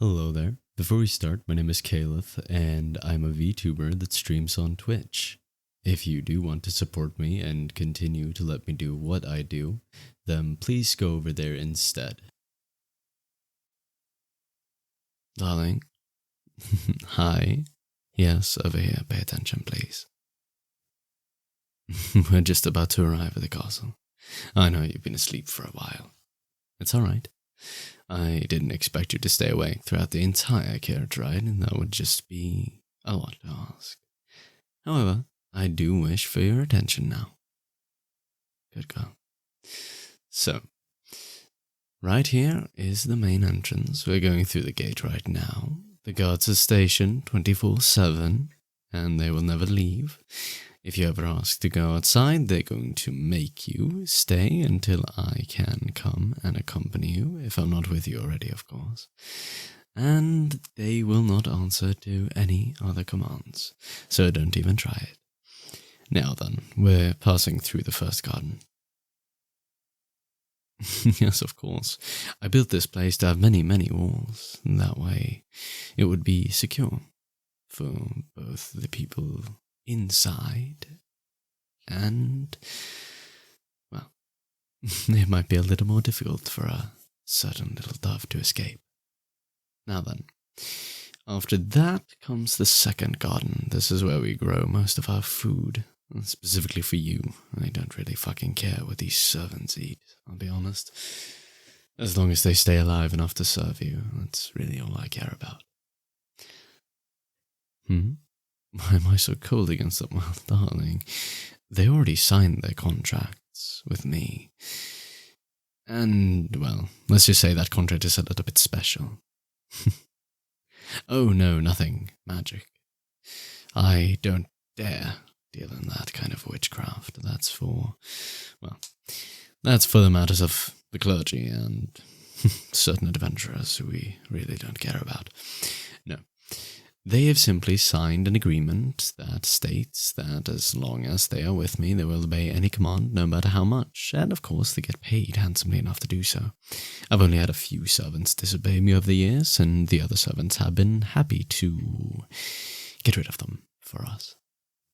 Hello there. Before we start, my name is Kaleth, and I'm a VTuber that streams on Twitch. If you do want to support me and continue to let me do what I do, then please go over there instead. Darling? Hi? Yes, over here, pay attention please. We're just about to arrive at the castle. I know you've been asleep for a while. It's alright. I didn't expect you to stay awake throughout the entire carriage ride, and that would just be a lot to ask. However, I do wish for your attention now. Good girl. So, right here is the main entrance. We're going through the gate right now. The guards are stationed 24/7, and they will never leave. If you ever ask to go outside, they're going to make you stay until I can come and accompany you, if I'm not with you already, of course. And they will not answer to any other commands, so don't even try it. Now then, we're passing through the first garden. Yes, of course. I built this place to have many, many walls. That way, it would be secure for both the people inside and, well, it might be a little more difficult for a certain little dove to escape. Now then, after that comes the second garden. This is where we grow most of our food. Specifically for you. I don't really fucking care what these servants eat, I'll be honest. As long as they stay alive enough to serve you, that's really all I care about. Why am I so cold against them? Well, darling, they already signed their contracts with me. And, well, let's just say that contract is a little bit special. Oh no, nothing magic. I don't dare deal in that kind of witchcraft. That's for the matters of the clergy and certain adventurers who we really don't care about. No. They have simply signed an agreement that states that as long as they are with me, they will obey any command, no matter how much, and of course they get paid handsomely enough to do so. I've only had a few servants disobey me over the years, and the other servants have been happy to get rid of them for us.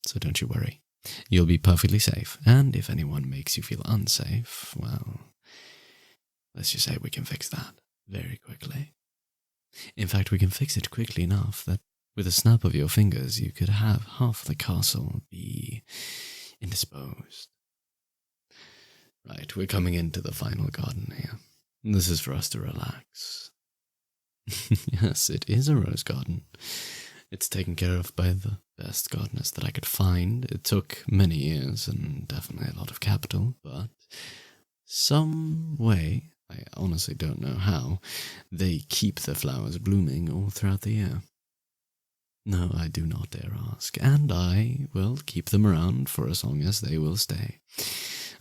So don't you worry. You'll be perfectly safe, and if anyone makes you feel unsafe, well, let's just say we can fix that very quickly. In fact, we can fix it quickly enough that with a snap of your fingers, you could have half the castle be indisposed. Right, we're coming into the final garden here. This is for us to relax. Yes, it is a rose garden. It's taken care of by the best gardeners that I could find. It took many years and definitely a lot of capital, but some way, I honestly don't know how, they keep the flowers blooming all throughout the year. No, I do not dare ask, and I will keep them around for as long as they will stay.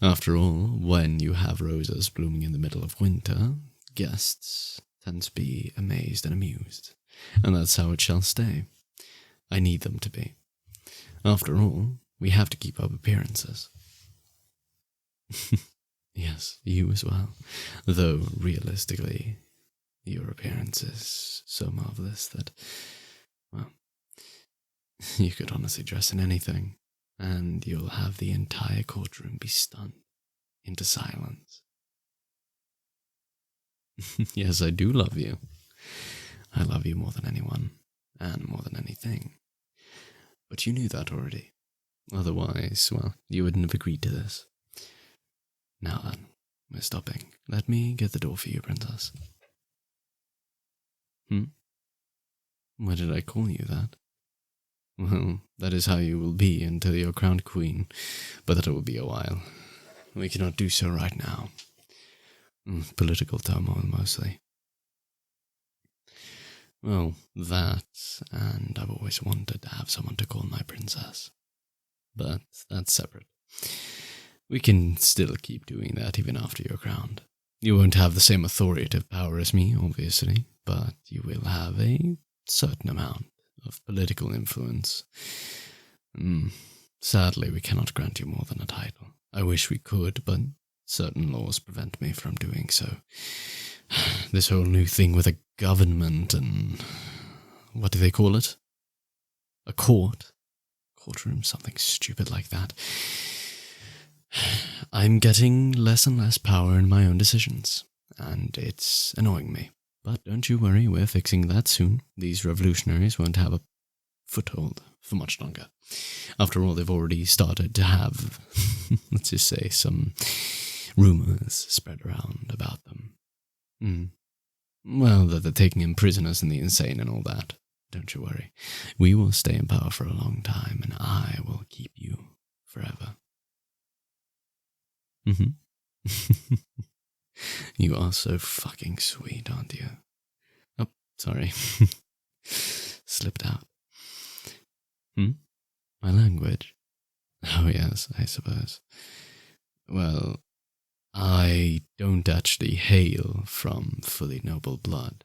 After all, when you have roses blooming in the middle of winter, guests tend to be amazed and amused, and that's how it shall stay. I need them to be. After all, we have to keep up appearances. Yes, you as well, though realistically, your appearance is so marvelous that, well, you could honestly dress in anything, and you'll have the entire courtroom be stunned into silence. Yes, I do love you. I love you more than anyone, and more than anything. But you knew that already. Otherwise, well, you wouldn't have agreed to this. Now then, we're stopping. Let me get the door for you, princess. Why did I call you that? Well, that is how you will be until you're crowned queen, but that will be a while. We cannot do so right now. Political turmoil, mostly. Well, that, and I've always wanted to have someone to call my princess. But that's separate. We can still keep doing that even after you're crowned. You won't have the same authoritative power as me, obviously, but you will have a certain amount of political influence. Sadly, we cannot grant you more than a title. I wish we could, but certain laws prevent me from doing so. This whole new thing with a government and... what do they call it? A court? Courtroom, something stupid like that. I'm getting less and less power in my own decisions, and it's annoying me. But don't you worry, we're fixing that soon. These revolutionaries won't have a foothold for much longer. After all, they've already started to have, let's just say, some rumours spread around about them. Well, that they're taking in prisoners and the insane and all that. Don't you worry. We will stay in power for a long time, and I will keep you forever. You are so fucking sweet, aren't you? Oh, sorry. Slipped out. My language? Oh yes, I suppose. Well, I don't actually hail from fully noble blood.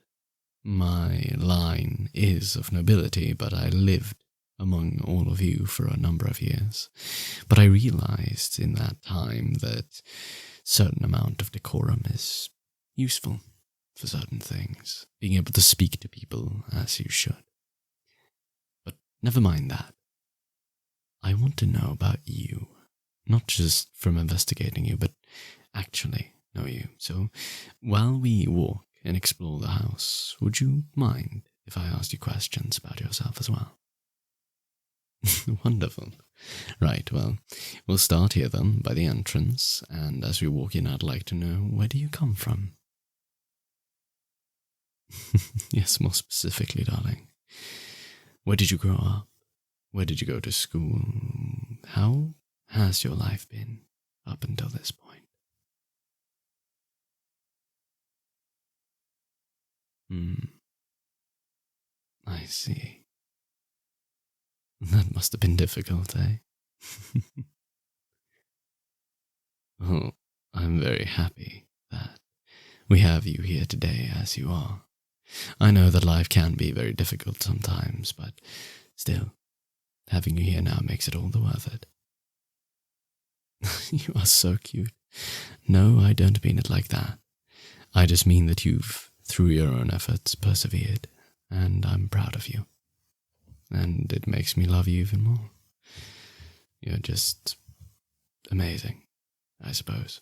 My line is of nobility, but I lived among all of you for a number of years. But I realized in that time that certain amount of decorum is useful for certain things, being able to speak to people as you should. But never mind that. I want to know about you, not just from investigating you, but actually know you. So while we walk and explore the house, would you mind if I asked you questions about yourself as well? Wonderful. Right, well, we'll start here then, by the entrance, and as we walk in, I'd like to know, where do you come from? Yes, more specifically, darling. Where did you grow up? Where did you go to school? How has your life been up until this point? I see. That must have been difficult, eh? Well, I'm very happy that we have you here today as you are. I know that life can be very difficult sometimes, but still, having you here now makes it all the worth it. You are so cute. No, I don't mean it like that. I just mean that you've, through your own efforts, persevered, and I'm proud of you. And it makes me love you even more. You're just amazing, I suppose.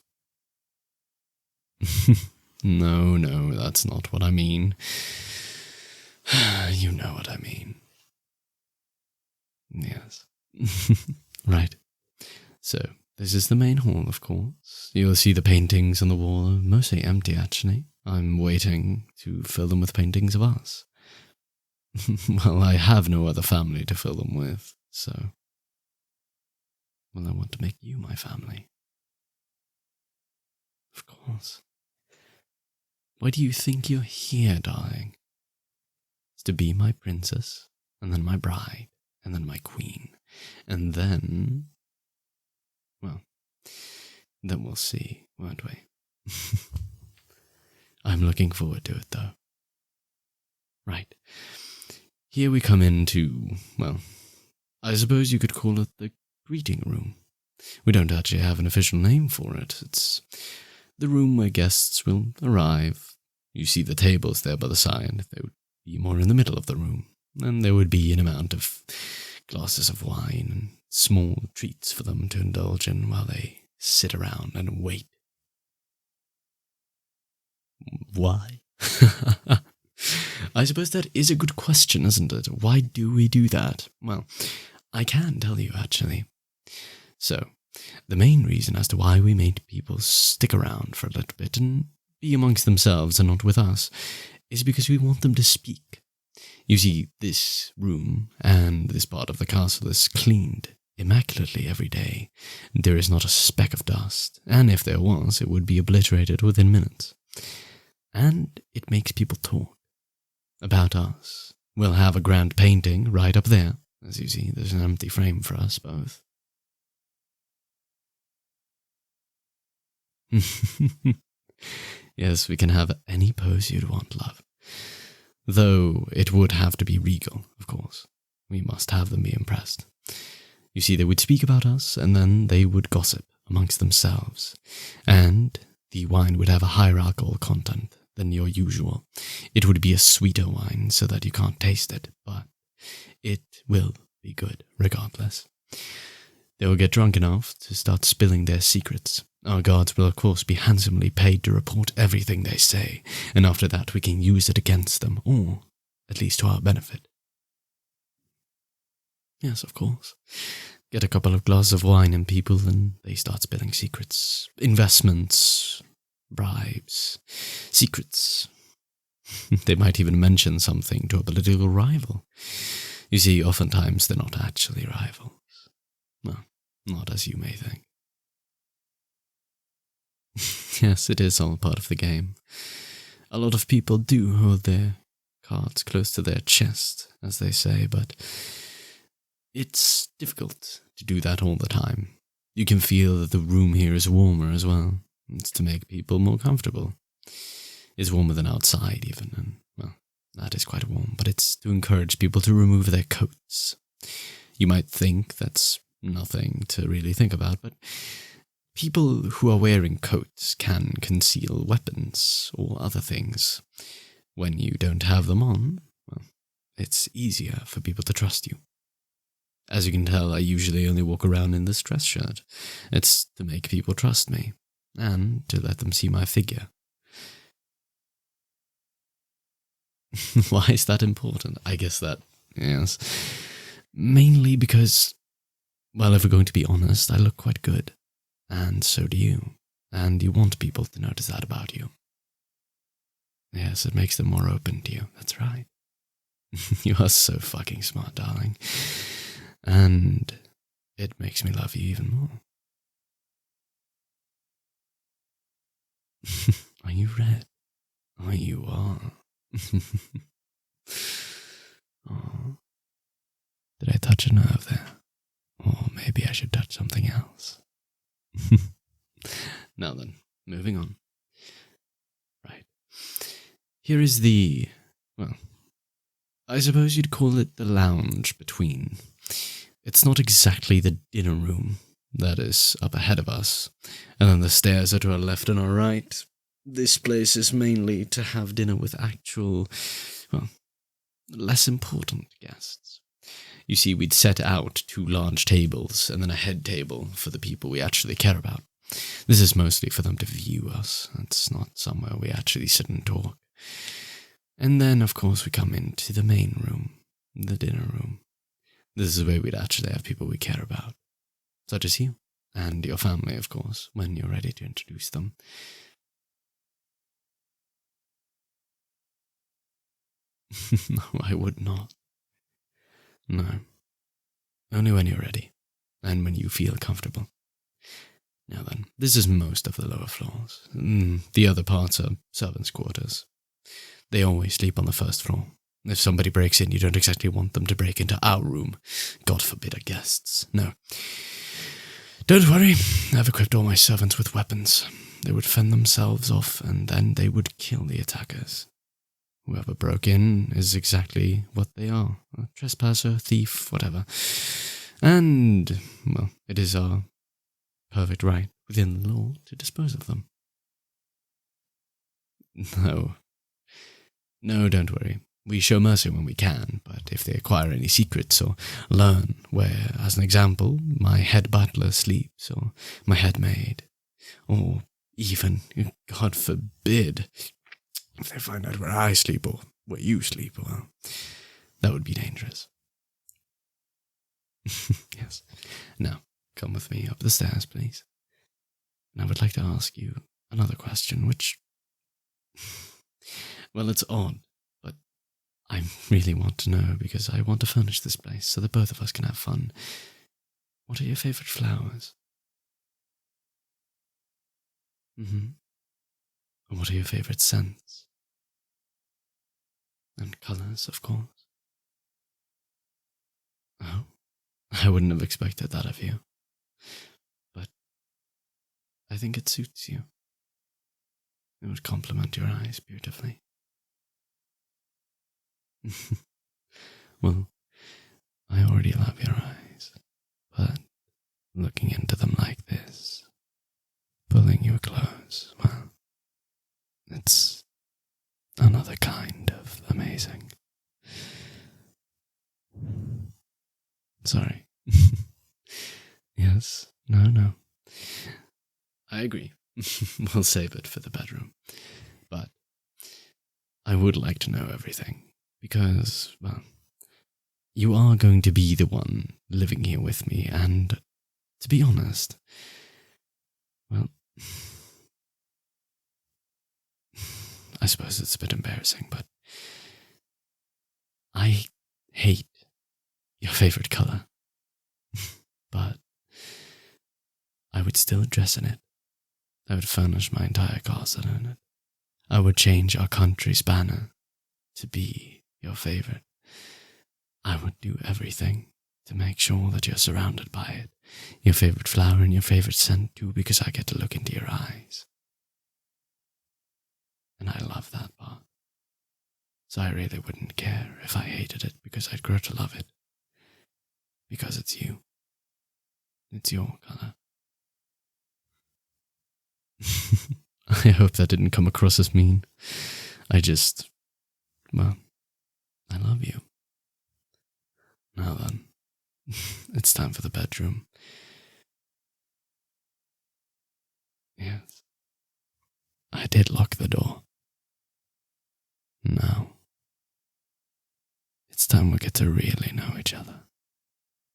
No, that's not what I mean. You know what I mean. Yes. Right. So, this is the main hall, of course. You'll see the paintings on the wall are mostly empty, actually. I'm waiting to fill them with paintings of us. Well, I have no other family to fill them with, so... well, I want to make you my family. Of course. Why do you think you're here, darling? It's to be my princess, and then my bride, and then my queen, and then... well, then we'll see, won't we? I'm looking forward to it, though. Right. Here we come into, well, I suppose you could call it the greeting room. We don't actually have an official name for it. It's the room where guests will arrive. You see the tables there by the side. They would be more in the middle of the room. And there would be an amount of glasses of wine and small treats for them to indulge in while they sit around and wait. Why? I suppose that is a good question, isn't it? Why do we do that? Well, I can tell you, actually. So, the main reason as to why we made people stick around for a little bit and be amongst themselves and not with us is because we want them to speak. You see, this room and this part of the castle is cleaned immaculately every day. There is not a speck of dust, and if there was, it would be obliterated within minutes. And it makes people talk about us. We'll have a grand painting right up there. As you see, there's an empty frame for us both. Yes, we can have any pose you'd want, love. Though it would have to be regal, of course. We must have them be impressed. You see, they would speak about us, and then they would gossip amongst themselves. And the wine would have a hierarchical content than your usual. It would be a sweeter wine so that you can't taste it, but it will be good regardless. They will get drunk enough to start spilling their secrets. Our guards will of course be handsomely paid to report everything they say, and after that we can use it against them, or at least to our benefit. Yes, of course. Get a couple of glasses of wine and people, and they start spilling secrets. Investments, bribes, secrets. They might even mention something to a political rival. You see, oftentimes they're not actually rivals. No, not as you may think. Yes, it is all part of the game. A lot of people do hold their cards close to their chest, as they say, but it's difficult to do that all the time. You can feel that the room here is warmer as well. It's to make people more comfortable. It's warmer than outside even, and, well, that is quite warm, but it's to encourage people to remove their coats. You might think that's nothing to really think about, but people who are wearing coats can conceal weapons or other things. When you don't have them on, well, it's easier for people to trust you. As you can tell, I usually only walk around in this dress shirt. It's to make people trust me, and to let them see my figure. Why is that important? I guess that, yes. Mainly because, well, if we're going to be honest, I look quite good. And so do you. And you want people to notice that about you. Yes, it makes them more open to you. That's right. You are so fucking smart, darling. And it makes me love you even more. Are you red? Oh, you are. Oh. Did I touch a nerve there? Or maybe I should touch something else. Now then, moving on. Right. Here is the, well, I suppose you'd call it the lounge between. It's not exactly the dinner room that is up ahead of us, and then the stairs are to our left and our right. This place is mainly to have dinner with actual, well, less important guests. You see, we'd set out 2 large tables and then a head table for the people we actually care about. This is mostly for them to view us. It's not somewhere we actually sit and talk. And then, of course, we come into the main room, the dinner room. This is where we'd actually have people we care about, such as you, and your family, of course, when you're ready to introduce them. No, I would not. No. Only when you're ready, and when you feel comfortable. Now then, this is most of the lower floors. The other parts are servants' quarters. They always sleep on the first floor. If somebody breaks in, you don't exactly want them to break into our room. God forbid our guests. No. Don't worry, I've equipped all my servants with weapons. They would fend themselves off, and then they would kill the attackers. Whoever broke in is exactly what they are. A trespasser, thief, whatever. And, well, it is our perfect right within the law to dispose of them. No, don't worry. We show mercy when we can, but if they acquire any secrets or learn where, as an example, my head butler sleeps, or my head maid, or even, God forbid, if they find out where I sleep or where you sleep, well, that would be dangerous. Yes. Now, come with me up the stairs, please. And I would like to ask you another question, which, well, it's odd, but I really want to know because I want to furnish this place so that both of us can have fun. What are your favorite flowers? And what are your favorite scents? And colors, of course. Oh, I wouldn't have expected that of you. But I think it suits you. It would complement your eyes beautifully. Well, I already love your eyes, but looking into them like this, pulling you close, well, it's another kind of amazing. Sorry. Yes, no. I agree. We'll save it for the bedroom. But I would like to know everything, because, well, you are going to be the one living here with me, and to be honest, well, I suppose it's a bit embarrassing, but I hate your favorite color. But I would still dress in it. I would furnish my entire closet in it. I would change our country's banner to be your favorite. I would do everything to make sure that you're surrounded by it. Your favorite flower and your favorite scent too, because I get to look into your eyes. And I love that part. So I really wouldn't care if I hated it, because I'd grow to love it. Because it's you. It's your color. I hope that didn't come across as mean. Well, I love you. Now then, it's time for the bedroom. Yes. I did lock the door. Now, it's time we get to really know each other.